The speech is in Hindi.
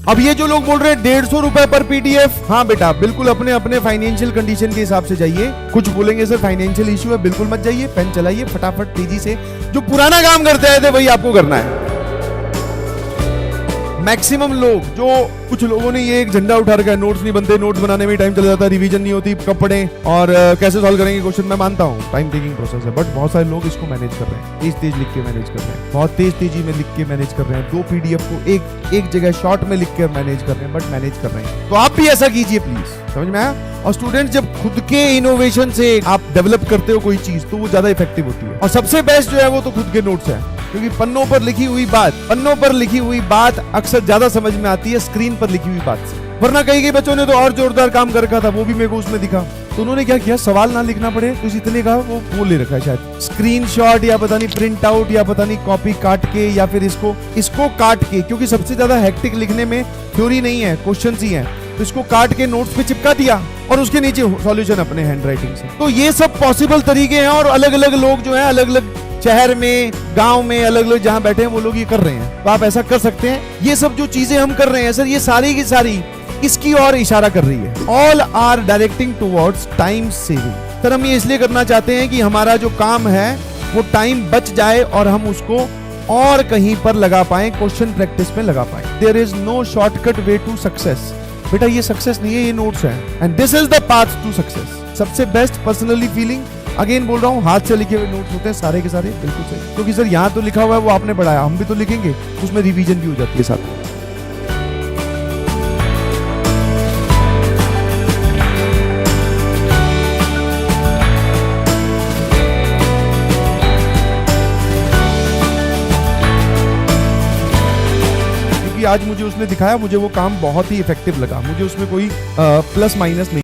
अब ये जो लोग बोल रहे हैं 150 रुपए पर पीडीएफ, हाँ बेटा बिल्कुल अपने अपने फाइनेंशियल कंडीशन के हिसाब से जाइए। कुछ बोलेंगे सर फाइनेंशियल इशू है, बिल्कुल मत जाइए, पेन चलाइए फटाफट तेजी से, जो पुराना काम करते आए थे वही आपको करना है। मैक्सिमम लोग, जो कुछ लोगों ने ये एक झंडा उठा रखा है, नोट्स नहीं बनते, नोट्स बनाने में टाइम चला जाता है, रिवीजन नहीं होती, कब पढ़ें और कैसे सॉल्व करेंगे क्वेश्चन, मैं मानता हूँ टाइम टेकिंग प्रोसेस है, बट बहुत सारे लोग इसको मैनेज कर रहे हैं, तेज तेज लिख के मैनेज कर रहे हैं, बहुत तेज तेजी में लिख के मैनेज कर रहे हैं, 2 पीडीएफ को एक जगह शॉर्ट में लिख कर मैनेज कर रहे हैं, बट मैनेज कर रहे हैं। तो आप भी ऐसा कीजिए प्लीज, समझ में आया। और स्टूडेंट्स, जब खुद के इनोवेशन से आप डेवलप करते हो कोई चीज तो वो ज्यादा इफेक्टिव होती है, और सबसे बेस्ट जो है वो तो खुद के नोट्स है, क्योंकि पन्नों पर लिखी हुई बात अक्सर ज्यादा समझ में आती है स्क्रीन पर लिखी हुई बात से। वरना कई बच्चों ने तो और जोरदार काम कर रखा था, वो भी मेरे को उसमें दिखा, तो उन्होंने क्या किया, सवाल ना लिखना पड़े तो इतने का वो ले रखा है शायद स्क्रीनशॉट, या पता नहीं प्रिंट आउट, या पता नहीं कॉपी काट के, या फिर इसको काट के, क्योंकि सबसे ज्यादा हेक्टिक लिखने में थ्योरी नहीं है, क्वेश्चंस ही है, तो इसको काट के नोट्स पे चिपका दिया और उसके नीचे सॉल्यूशन अपने हैंडराइटिंग से। तो ये सब पॉसिबल तरीके हैं, और अलग अलग लोग जो है अलग अलग शहर में, गांव में, अलग अलग जहां बैठे हैं वो लोग ये कर रहे हैं, तो आप ऐसा कर सकते हैं। ये सब जो चीजें हम कर रहे हैं सर, ये सारी की सारी इसकी ओर इशारा कर रही है। All are directing towards time saving. Sir हम ये इसलिए करना चाहते हैं कि हमारा जो काम है वो टाइम बच जाए और हम उसको और कहीं पर लगा पाए, क्वेश्चन प्रैक्टिस में लगा पाए। There is no shortcut way to success. बेटा ये सक्सेस नहीं है, ये नोट्स है, and this is the path to success. सबसे बेस्ट पर्सनली फीलिंग, अगेन बोल रहा हूँ, हाथ से लिखे हुए नोट्स होते हैं सारे के सारे, बिल्कुल सही, क्योंकि सर यहाँ तो लिखा हुआ है वो आपने पढ़ाया, हम भी तो लिखेंगे, उसमें रिवीजन भी हो जाती है साथ में। आज मुझे उसने दिखाया, मुझे वो काम बहुत ही इफेक्टिव लगा, मुझे उसमें कोई प्लस माइनस नहीं